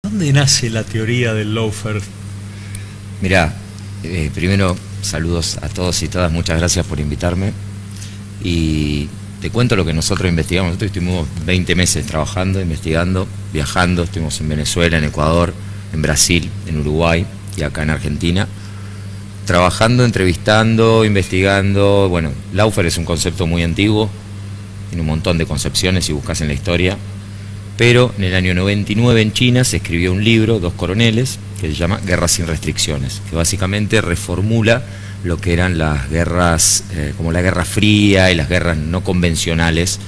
¿Dónde nace la teoría del lawfare? Mirá, primero saludos a todos y todas, muchas gracias por invitarme. Y te cuento lo que nosotros investigamos. Nosotros estuvimos 20 meses trabajando, investigando, viajando. Estuvimos en Venezuela, en Ecuador, en Brasil, en Uruguay y acá en Argentina, trabajando, entrevistando, investigando. Bueno, lawfare es un concepto muy antiguo, tiene un montón de concepciones si buscas en la historia, pero en el año 99 en China se escribió un libro, 2 coroneles, que se llama Guerras sin restricciones, que básicamente reformula lo que eran las guerras, como la Guerra Fría y las guerras no convencionales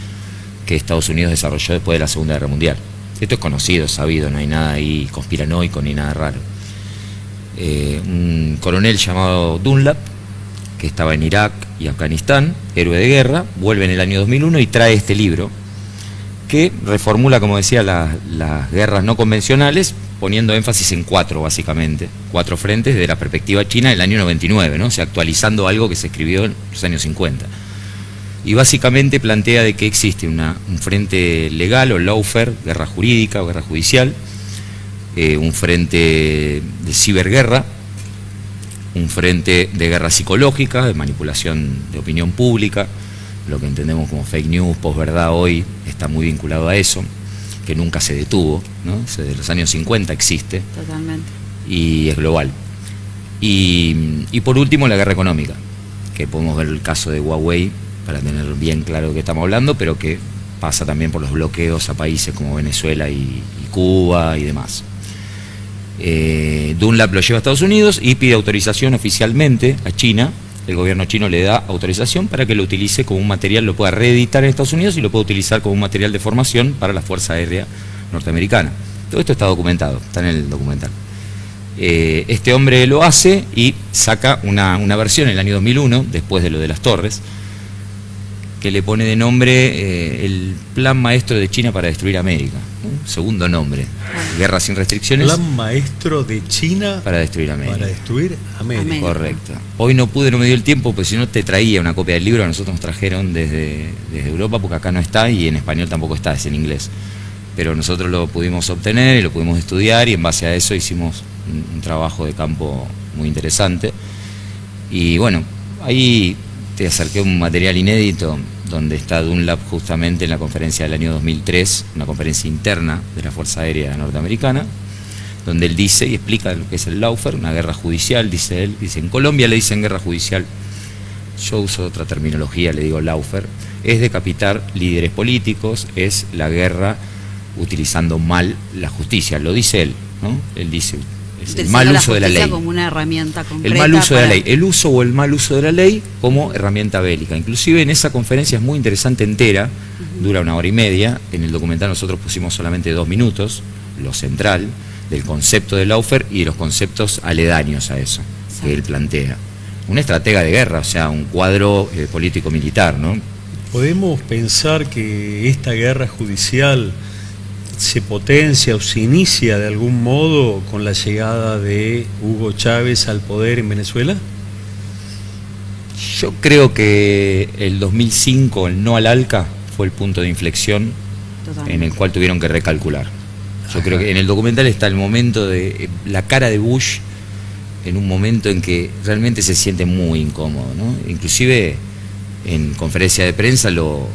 que Estados Unidos desarrolló después de la Segunda Guerra Mundial. Esto es conocido, sabido, no hay nada ahí conspiranoico ni nada raro. Un coronel llamado Dunlap, que estaba en Irak y Afganistán, héroe de guerra, vuelve en el año 2001 y trae este libro que reformula, como decía, las guerras no convencionales, poniendo énfasis en 4 básicamente, 4 frentes desde la perspectiva china del año 99, ¿no? O sea, actualizando algo que se escribió en los años 50. Y básicamente plantea de que existe un frente legal o lawfare, guerra jurídica o guerra judicial, un frente de ciberguerra, un frente de guerra psicológica, de manipulación de opinión pública, lo que entendemos como fake news, posverdad hoy está muy vinculado a eso, que nunca se detuvo, ¿no? Desde los años 50 existe. Totalmente. Y es global. Y por último la guerra económica, que podemos ver el caso de Huawei para tener bien claro de qué estamos hablando, pero que pasa también por los bloqueos a países como Venezuela y Cuba y demás. Dunlap lo lleva a Estados Unidos y pide autorización oficialmente a China. El gobierno chino le da autorización para que lo utilice como un material, lo pueda reeditar en Estados Unidos y lo pueda utilizar como un material de formación para la Fuerza Aérea Norteamericana. Todo esto está documentado, está en el documental. Este hombre lo hace y saca una versión en el año 2001, después de lo de las torres, que le pone de nombre el Plan Maestro de China para destruir América, ¿no? Segundo nombre, Guerra sin restricciones. Plan Maestro de China para destruir América. Para destruir América. Correcto. Hoy no me dio el tiempo, pues si no te traía una copia del libro, a nosotros nos trajeron desde Europa, porque acá no está y en español tampoco está, es en inglés. Pero nosotros lo pudimos obtener y lo pudimos estudiar y en base a eso hicimos un trabajo de campo muy interesante. Y bueno, ahí te acerqué un material inédito donde está Dunlap justamente en la conferencia del año 2003, una conferencia interna de la Fuerza Aérea Norteamericana, donde él dice y explica lo que es el lawfare, una guerra judicial, dice él. Dice, en Colombia le dicen guerra judicial, yo uso otra terminología, le digo lawfare, es decapitar líderes políticos, es la guerra utilizando mal la justicia, lo dice él, ¿no? Él dice, es el mal uso de la ley. Como una herramienta concreta. El mal uso de la ley, el uso o el mal uso de la ley como herramienta bélica. Inclusive en esa conferencia es muy interesante entera, dura 1 hora y media, en el documental nosotros pusimos solamente 2 minutos, lo central del concepto de lawfare y de los conceptos aledaños a eso, que él plantea. Una estratega de guerra, o sea, un cuadro político-militar, ¿no? ¿Podemos pensar que esta guerra judicial se potencia o se inicia de algún modo con la llegada de Hugo Chávez al poder en Venezuela? Yo creo que el 2005, el no al ALCA, fue el punto de inflexión. Totalmente. En el cual tuvieron que recalcular. Yo creo que en el documental está el momento de la cara de Bush, en un momento en que realmente se siente muy incómodo, ¿no? Inclusive en conferencia de prensa lo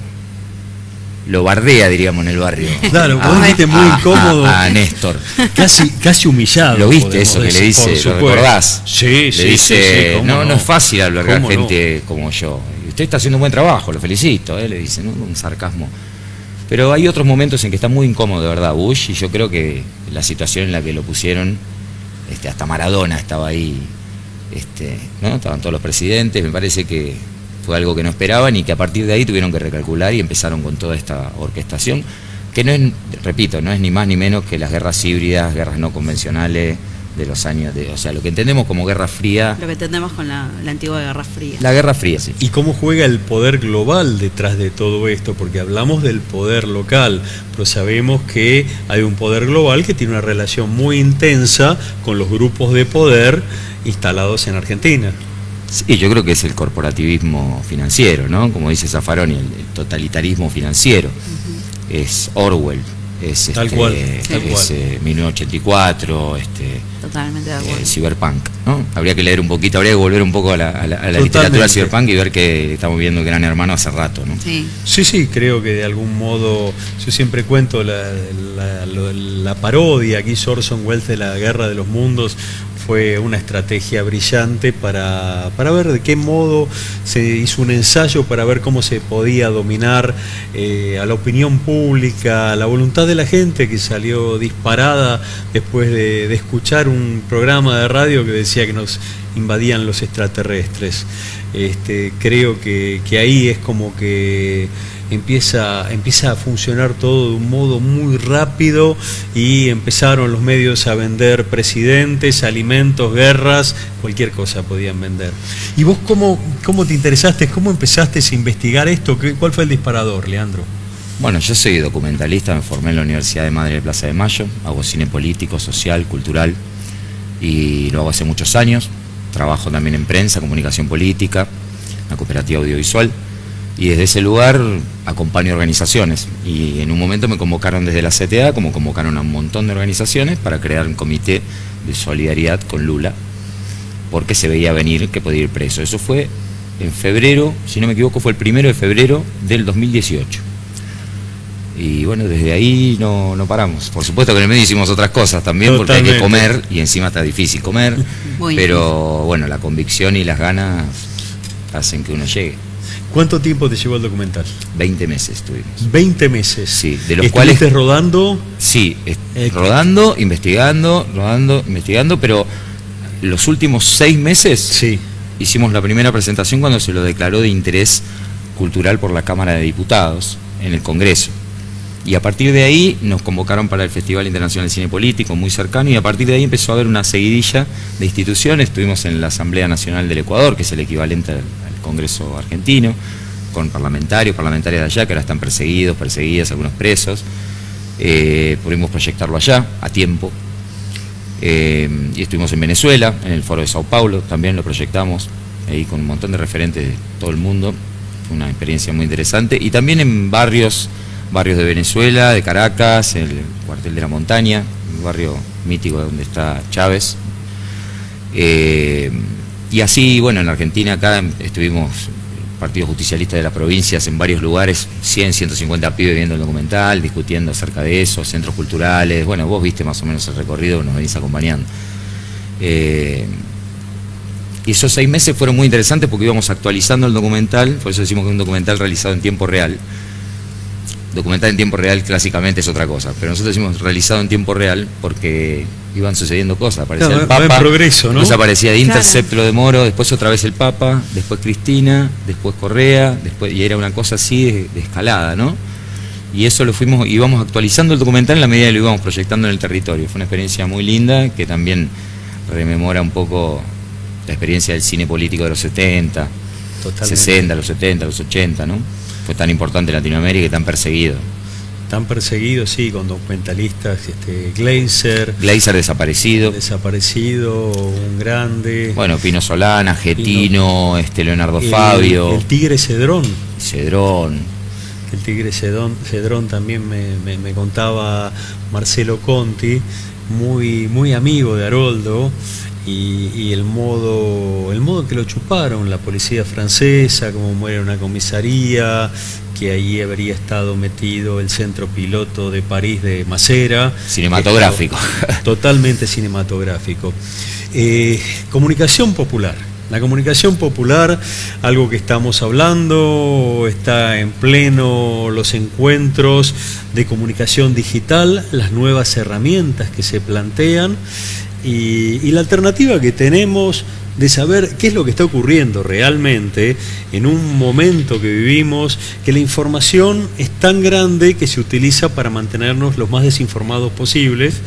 bardea, diríamos, en el barrio. Claro, vos dijiste muy incómodo. A Néstor. Casi humillado. ¿Lo viste eso que le dice? ¿Lo recordás? Sí, le dice, sí, no es fácil hablar a gente como yo. Y usted está haciendo un buen trabajo, lo felicito, le dice, ¿no? Un sarcasmo. Pero hay otros momentos en que está muy incómodo, de verdad, Bush, y yo creo que la situación en la que lo pusieron, hasta Maradona estaba ahí, ¿no? Estaban todos los presidentes, me parece que fue algo que no esperaban y que a partir de ahí tuvieron que recalcular y empezaron con toda esta orquestación, que no es, repito, no es ni más ni menos que las guerras híbridas, guerras no convencionales de los años, o sea, lo que entendemos como Guerra Fría. Lo que entendemos con la antigua Guerra Fría. La Guerra Fría, sí. ¿Y cómo juega el poder global detrás de todo esto? Porque hablamos del poder local, pero sabemos que hay un poder global que tiene una relación muy intensa con los grupos de poder instalados en Argentina. Sí, yo creo que es el corporativismo financiero, ¿no? Como dice Zaffaroni, el totalitarismo financiero. Es Orwell, es Tal cual, tal es cual. 1984, Totalmente de acuerdo. Cyberpunk, ¿no? Habría que leer un poquito, habría que volver un poco a la literatura cyberpunk y ver que estamos viendo Gran Hermano hace rato, ¿no? Sí. Sí, creo que de algún modo, yo siempre cuento la parodia que hizo Orson Welles de la Guerra de los Mundos, fue una estrategia brillante para ver de qué modo se hizo un ensayo para ver cómo se podía dominar a la opinión pública, a la voluntad de la gente que salió disparada después de escuchar un programa de radio que decía que nos invadían los extraterrestres. Creo que ahí es como que empieza a funcionar todo de un modo muy rápido y empezaron los medios a vender presidentes, alimentos, guerras, cualquier cosa podían vender. ¿Y vos cómo te interesaste, cómo empezaste a investigar esto? ¿Cuál fue el disparador, Leandro? Bueno, yo soy documentalista, me formé en la Universidad de Madre de Plaza de Mayo, hago cine político, social, cultural y lo hago hace muchos años. Trabajo también en prensa, comunicación política, una cooperativa audiovisual. Y desde ese lugar acompaño organizaciones y en un momento me convocaron desde la CTA, como convocaron a un montón de organizaciones, para crear un comité de solidaridad con Lula, porque se veía venir que podía ir preso. Eso fue en febrero, si no me equivoco, fue el 1 de febrero del 2018. Y bueno, desde ahí no paramos. Por supuesto que en el medio hicimos otras cosas también, porque hay que comer y encima está difícil comer, pero bueno, la convicción y las ganas hacen que uno llegue. ¿Cuánto tiempo te llevó el documental? 20 meses estuvimos. 20 meses. Sí, de los cuales... cuales... rodando? Sí, rodando, investigando, pero los últimos 6 meses sí. Hicimos la primera presentación cuando se lo declaró de interés cultural por la Cámara de Diputados en el Congreso. Y a partir de ahí nos convocaron para el Festival Internacional de Cine Político, muy cercano, y a partir de ahí empezó a haber una seguidilla de instituciones. Estuvimos en la Asamblea Nacional del Ecuador, que es el equivalente al Congreso argentino, con parlamentarias de allá, que ahora están perseguidas, algunos presos. Pudimos proyectarlo allá, a tiempo. Y estuvimos en Venezuela, en el Foro de Sao Paulo, también lo proyectamos, ahí con un montón de referentes de todo el mundo. Fue una experiencia muy interesante. Y también en barrios de Venezuela, de Caracas, el Cuartel de la Montaña, un barrio mítico donde está Chávez. Y así, bueno, en Argentina acá estuvimos partidos justicialistas de las provincias en varios lugares, 100, 150 pibes viendo el documental, discutiendo acerca de eso, centros culturales. Bueno, vos viste más o menos el recorrido, nos venís acompañando. Y esos 6 meses fueron muy interesantes porque íbamos actualizando el documental, por eso decimos que es un documental realizado en tiempo real. Documental en tiempo real clásicamente es otra cosa, pero nosotros decimos realizado en tiempo real porque iban sucediendo cosas. Aparecía el Papa, en progreso, ¿no? Después aparecía de Intercept, lo de Moro, después otra vez el Papa, después Cristina, después Correa, y era una cosa así de escalada, ¿no? Y eso íbamos actualizando el documental en la medida que lo íbamos proyectando en el territorio. Fue una experiencia muy linda que también rememora un poco la experiencia del cine político de los 70, totalmente. 60, los 70, los 80, ¿no? Fue tan importante en Latinoamérica y tan perseguido. Tan perseguido, sí, con documentalistas, Gleiser desaparecido, un grande. Bueno, Pino Solana, Getino, Leonardo Fabio. El Tigre Cedrón. El Tigre Cedrón también me contaba Marcelo Conti, muy amigo de Haroldo. Y el modo en que lo chuparon la policía francesa, como muere una comisaría, que ahí habría estado metido el centro piloto de París de Macera. Cinematográfico. Totalmente cinematográfico. Comunicación popular. La comunicación popular, algo que estamos hablando, está en pleno los encuentros de comunicación digital, las nuevas herramientas que se plantean. Y la alternativa que tenemos de saber qué es lo que está ocurriendo realmente en un momento que vivimos, que la información es tan grande que se utiliza para mantenernos los más desinformados posibles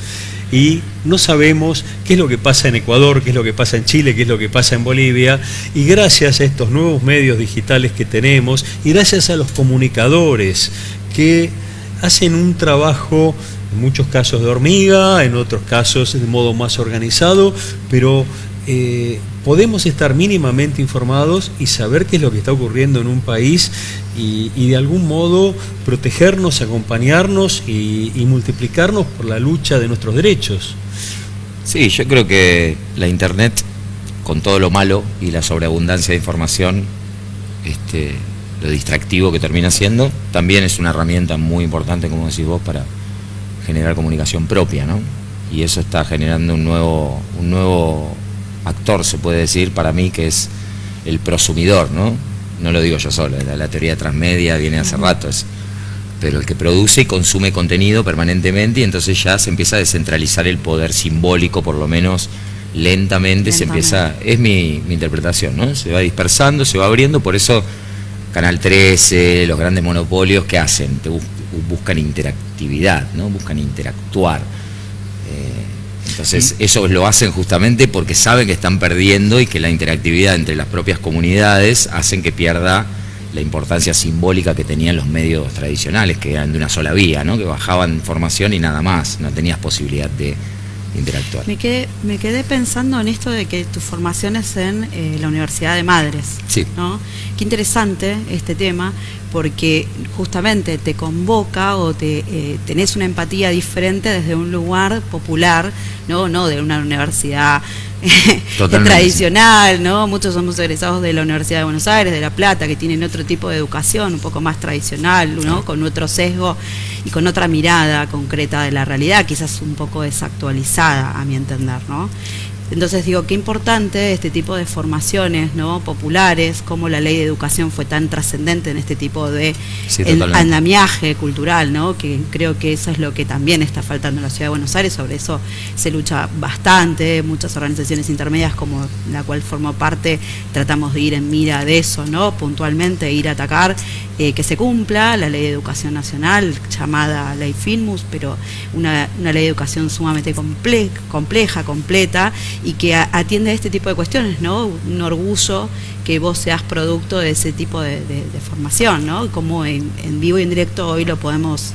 y no sabemos qué es lo que pasa en Ecuador, qué es lo que pasa en Chile, qué es lo que pasa en Bolivia, y gracias a estos nuevos medios digitales que tenemos y gracias a los comunicadores que hacen un trabajo en muchos casos de hormiga, en otros casos de modo más organizado, pero podemos estar mínimamente informados y saber qué es lo que está ocurriendo en un país y de algún modo protegernos, acompañarnos y multiplicarnos por la lucha de nuestros derechos. Sí, yo creo que la Internet, con todo lo malo y la sobreabundancia de información, lo distractivo que termina siendo, también es una herramienta muy importante, como decís vos, para generar comunicación propia, ¿no? Y eso está generando un nuevo actor, se puede decir, para mí, que es el prosumidor, ¿no? No lo digo yo solo, la teoría transmedia viene hace rato, pero el que produce y consume contenido permanentemente, y entonces ya se empieza a descentralizar el poder simbólico, por lo menos lentamente. Se empieza, es mi interpretación, ¿no? Se va dispersando, se va abriendo, por eso Canal 13, los grandes monopolios, ¿qué hacen? Buscan interactividad, ¿no? Buscan interactuar. Entonces eso lo hacen justamente porque saben que están perdiendo y que la interactividad entre las propias comunidades hacen que pierda la importancia simbólica que tenían los medios tradicionales, que eran de una sola vía, ¿no? Que bajaban información y nada más, no tenías posibilidad de interactuar. Me quedé pensando en esto de que tu formación es en la Universidad de Madres, sí, ¿no? Qué interesante este tema, porque justamente te convoca o tenés una empatía diferente desde un lugar popular, no de una universidad tradicional, ¿no? Muchos somos egresados de la Universidad de Buenos Aires, de La Plata, que tienen otro tipo de educación, un poco más tradicional, ¿no? Con otro sesgo y con otra mirada concreta de la realidad, quizás un poco desactualizada, a mi entender, ¿no? Entonces digo, qué importante este tipo de formaciones, ¿no? Populares, cómo la ley de educación fue tan trascendente en este tipo de andamiaje cultural, ¿no? Que creo que eso es lo que también está faltando en la Ciudad de Buenos Aires. Sobre eso se lucha bastante, muchas organizaciones intermedias, como la cual formo parte, tratamos de ir en mira de eso, ¿no? Puntualmente ir a atacar que se cumpla la ley de educación nacional, llamada ley Finmus, pero una ley de educación sumamente compleja, completa, y que atiende a este tipo de cuestiones, ¿no? Un orgullo que vos seas producto de ese tipo de formación, ¿no? Como en vivo y en directo hoy lo podemos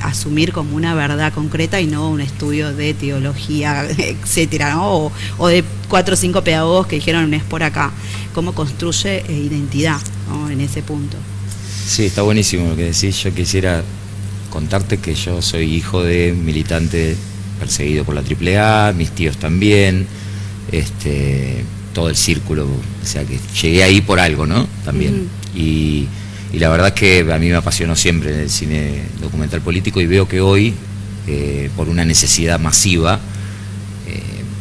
asumir como una verdad concreta y no un estudio de teología, etcétera, ¿no? O de 4 o 5 pedagogos que dijeron es por acá. Cómo construye identidad, ¿no? En ese punto. Sí, está buenísimo lo que decís. Yo quisiera contarte que yo soy hijo de militante perseguido por la AAA, mis tíos también, todo el círculo, o sea que llegué ahí por algo, ¿no? También. Y la verdad es que a mí me apasionó siempre el cine documental político, y veo que hoy, por una necesidad masiva,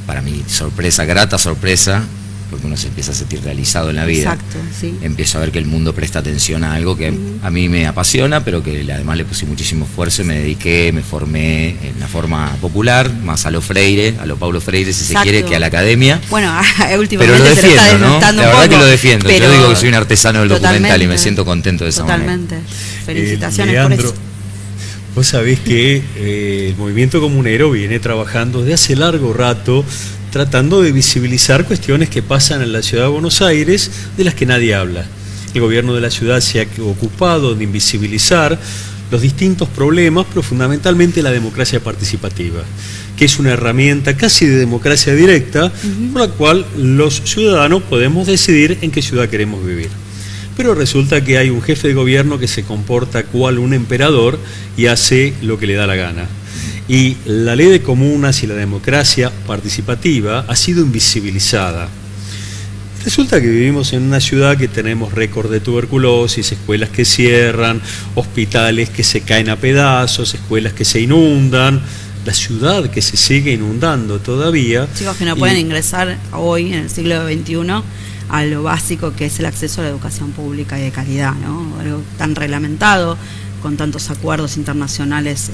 para mi sorpresa, grata sorpresa, porque uno se empieza a sentir realizado en la vida. Exacto, sí. Empiezo a ver que el mundo presta atención a algo que a mí me apasiona, pero que además le puse muchísimo esfuerzo y me dediqué, me formé en una forma popular, más a lo Freire, a lo Paulo Freire, si se quiere, que a la academia. Bueno, últimamente pero lo defiendo, se lo está desmontando ¿no? La verdad un poco, que lo defiendo. Pero yo digo que soy un artesano del documental y me siento contento de esa manera. Totalmente. Felicitaciones Leandro, por eso. Vos sabés que el movimiento comunero viene trabajando desde hace largo rato, tratando de visibilizar cuestiones que pasan en la ciudad de Buenos Aires, de las que nadie habla. El gobierno de la ciudad se ha ocupado de invisibilizar los distintos problemas, pero fundamentalmente la democracia participativa, que es una herramienta casi de democracia directa, por la cual los ciudadanos podemos decidir en qué ciudad queremos vivir. Pero resulta que hay un jefe de gobierno que se comporta cual un emperador y hace lo que le da la gana. Y la ley de comunas y la democracia participativa ha sido invisibilizada. Resulta que vivimos en una ciudad que tenemos récord de tuberculosis, escuelas que cierran, hospitales que se caen a pedazos, escuelas que se inundan, la ciudad que se sigue inundando todavía. Chicos que no pueden ingresar hoy, en el siglo XXI, a lo básico que es el acceso a la educación pública y de calidad, ¿no? Algo tan reglamentado, con tantos acuerdos internacionales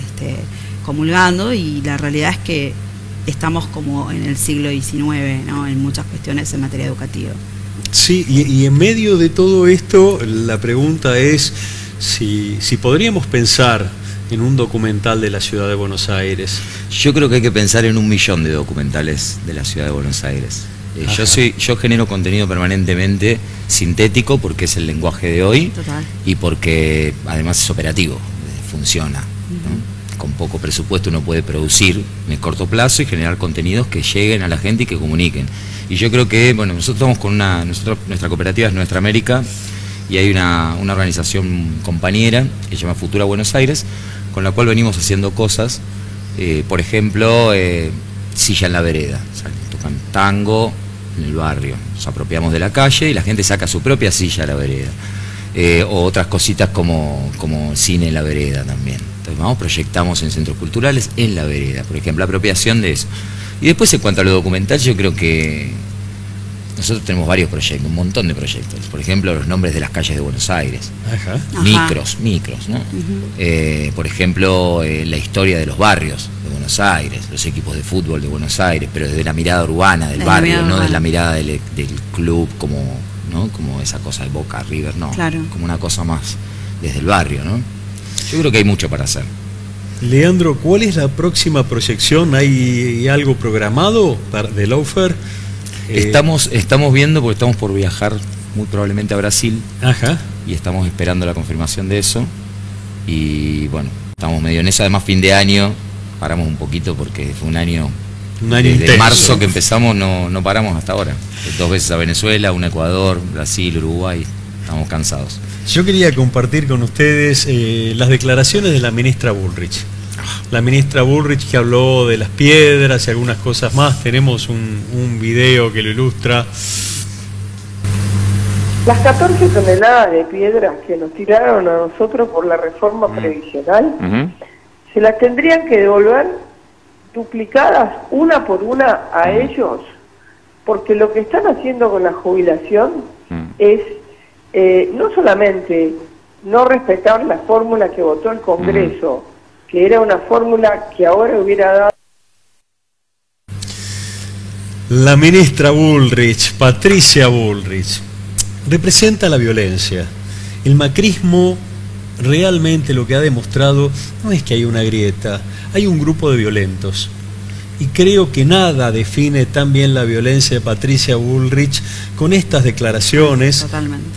comulgando, y la realidad es que estamos como en el siglo XIX, ¿no? En muchas cuestiones en materia educativa. Sí, y en medio de todo esto, la pregunta es si podríamos pensar en un documental de la ciudad de Buenos Aires. Yo creo que hay que pensar en 1 millón de documentales de la ciudad de Buenos Aires. Yo genero contenido permanentemente sintético porque es el lenguaje de hoy. Total. Y porque además es operativo, funciona, ¿no? con poco presupuesto uno puede producir en el corto plazo y generar contenidos que lleguen a la gente y que comuniquen. Y yo creo que, bueno, nosotros estamos con nuestra cooperativa es Nuestra América, y hay una organización compañera que se llama Futura Buenos Aires, con la cual venimos haciendo cosas, por ejemplo, Silla en la Vereda, o sea, tocan tango en el barrio, nos apropiamos de la calle y la gente saca su propia silla a la vereda, o otras cositas como cine en la vereda también. Entonces vamos, proyectamos en centros culturales en la vereda, por ejemplo, apropiación de eso. Y después, en cuanto a lo documental, yo creo que nosotros tenemos varios proyectos, un montón de proyectos. Por ejemplo, los nombres de las calles de Buenos Aires. Ajá. Micros, ¿no? Por ejemplo, la historia de los barrios de Buenos Aires, los equipos de fútbol de Buenos Aires, pero desde la mirada urbana del barrio, no desde la mirada del club como, ¿no? Como esa cosa de Boca, River, no. Claro. Como una cosa más desde el barrio, ¿no? Yo creo que hay mucho para hacer. Leandro, ¿cuál es la próxima proyección? ¿Hay algo programado de Laufer? Estamos viendo, porque estamos por viajar muy probablemente a Brasil. Ajá. Y estamos esperando la confirmación de eso. Y bueno, estamos medio en eso. Además, fin de año, paramos un poquito porque fue un año desde intenso. Marzo que empezamos, no paramos hasta ahora. 2 veces a Venezuela, un a Ecuador, Brasil, Uruguay. Estamos cansados. Yo quería compartir con ustedes las declaraciones de la ministra Bullrich. La ministra Bullrich, que habló de las piedras y algunas cosas más. Tenemos un video que lo ilustra. Las 14 toneladas de piedras que nos tiraron a nosotros por la reforma previsional, se las tendrían que devolver duplicadas una por una a ellos, porque lo que están haciendo con la jubilación es no solamente no respetar la fórmula que votó el Congreso, que era una fórmula que ahora hubiera dado... La ministra Bullrich, Patricia Bullrich, representa la violencia. El macrismo realmente lo que ha demostrado no es que hay una grieta, hay un grupo de violentos. Y creo que nada define tan bien la violencia de Patricia Bullrich con estas declaraciones. Totalmente.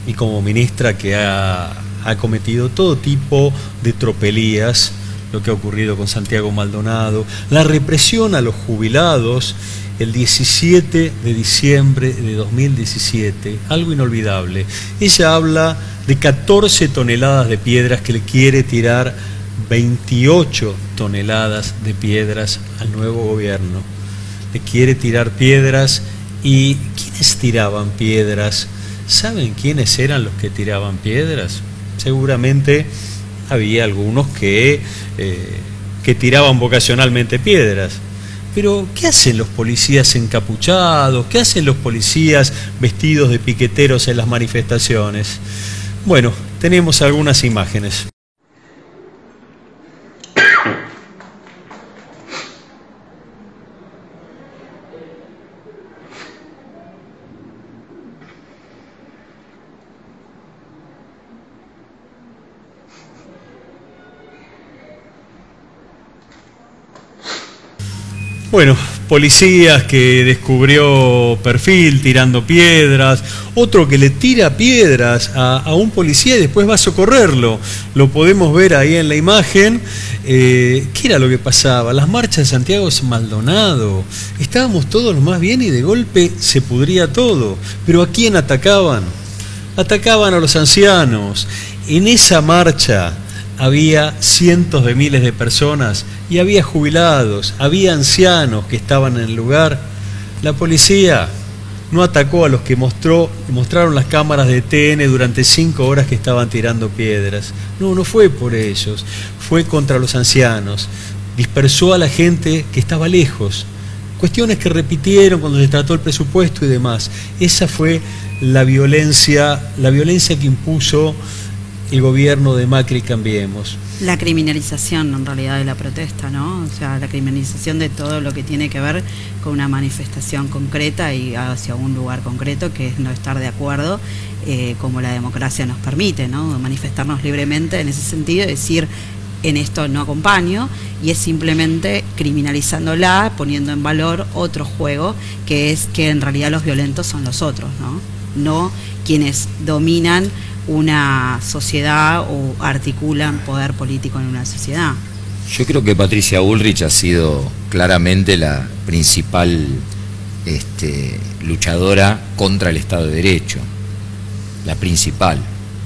Y como ministra que ha cometido todo tipo de tropelías, lo que ha ocurrido con Santiago Maldonado, la represión a los jubilados el 17 de diciembre de 2017, algo inolvidable. Ella habla de 14 toneladas de piedras que le quiere tirar 28 toneladas de piedras al nuevo gobierno. Le quiere tirar piedras. ¿Y quiénes tiraban piedras? ¿Saben quiénes eran los que tiraban piedras? Seguramente había algunos que tiraban vocacionalmente piedras. Pero, ¿qué hacen los policías encapuchados? ¿Qué hacen los policías vestidos de piqueteros en las manifestaciones? Bueno, tenemos algunas imágenes. Bueno, policías que descubrió perfil tirando piedras, otro que le tira piedras a un policía y después va a socorrerlo. Lo podemos ver ahí en la imagen. ¿Qué era lo que pasaba? Las marchas de Santiago Maldonado. Estábamos todos lo más bien y de golpe se pudría todo. ¿Pero a quién atacaban? Atacaban a los ancianos. En esa marcha había cientos de miles de personas y había jubilados, había ancianos que estaban en el lugar. La policía no atacó a los que mostraron las cámaras de TN durante 5 horas que estaban tirando piedras. No fue por ellos, fue contra los ancianos. Dispersó a la gente que estaba lejos. Cuestiones que repitieron cuando se trató el presupuesto y demás. Esa fue la violencia que impuso el gobierno de Macri Cambiemos. La criminalización en realidad de la protesta, ¿no? O sea, la criminalización de todo lo que tiene que ver con una manifestación concreta y hacia un lugar concreto, que es no estar de acuerdo, como la democracia nos permite, ¿no? Manifestarnos libremente en ese sentido, decir, en esto no acompaño, y es simplemente criminalizándola, poniendo en valor otro juego, que es que en realidad los violentos son los otros, ¿no? No quienes dominan una sociedad o articulan poder político en una sociedad. Yo creo que Patricia Bullrich ha sido claramente la principal luchadora contra el Estado de Derecho, la principal.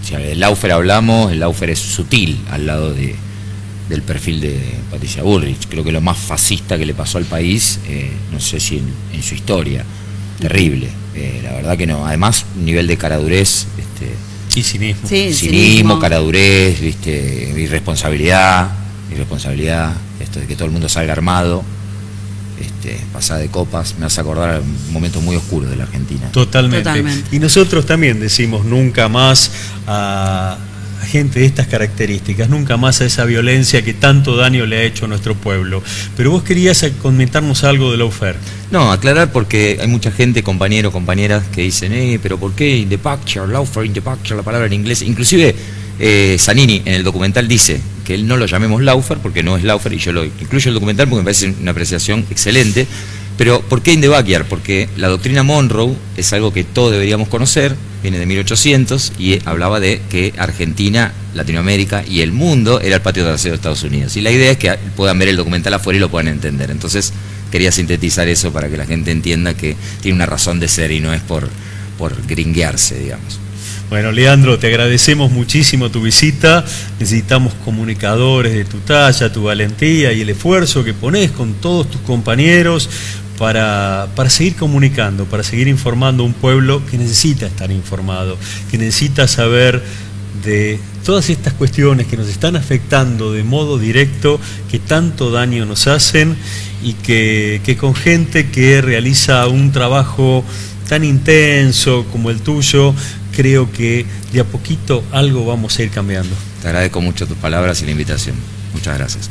O sea, del Lawfare hablamos, el Lawfare es sutil al lado del perfil de Patricia Bullrich. Creo que lo más fascista que le pasó al país, no sé si en su historia, terrible. La verdad que no. Además, un nivel de caradurez, y cinismo. Sí, cinismo, caradurez, irresponsabilidad, esto de que todo el mundo salga armado, pasada de copas, me hace acordar momentos muy oscuros de la Argentina. Totalmente. Y nosotros también decimos nunca más a gente de estas características, nunca más a esa violencia que tanto daño le ha hecho a nuestro pueblo. Pero vos querías comentarnos algo de Lawfare. No, aclarar, porque hay mucha gente, compañeros, compañeras, que dicen, pero ¿por qué in the picture, Lawfare in the picture, la palabra en inglés? Inclusive Zanini en el documental dice que él no lo llamemos Lawfare porque no es Lawfare, y yo lo incluyo en el documental porque me parece una apreciación excelente. Pero ¿por qué in the backyard? Porque la doctrina Monroe es algo que todos deberíamos conocer, viene de 1800 y hablaba de que Argentina, Latinoamérica y el mundo era el patio trasero de Estados Unidos. Y la idea es que puedan ver el documental afuera y lo puedan entender. Entonces quería sintetizar eso para que la gente entienda que tiene una razón de ser y no es por gringuearse, digamos. Bueno, Leandro, te agradecemos muchísimo tu visita. Necesitamos comunicadores de tu talla, tu valentía y el esfuerzo que pones con todos tus compañeros para seguir comunicando, para seguir informando a un pueblo que necesita estar informado, que necesita saber de todas estas cuestiones que nos están afectando de modo directo, que tanto daño nos hacen, y que con gente que realiza un trabajo tan intenso como el tuyo, creo que de a poquito algo vamos a ir cambiando. Te agradezco mucho tus palabras y la invitación. Muchas gracias.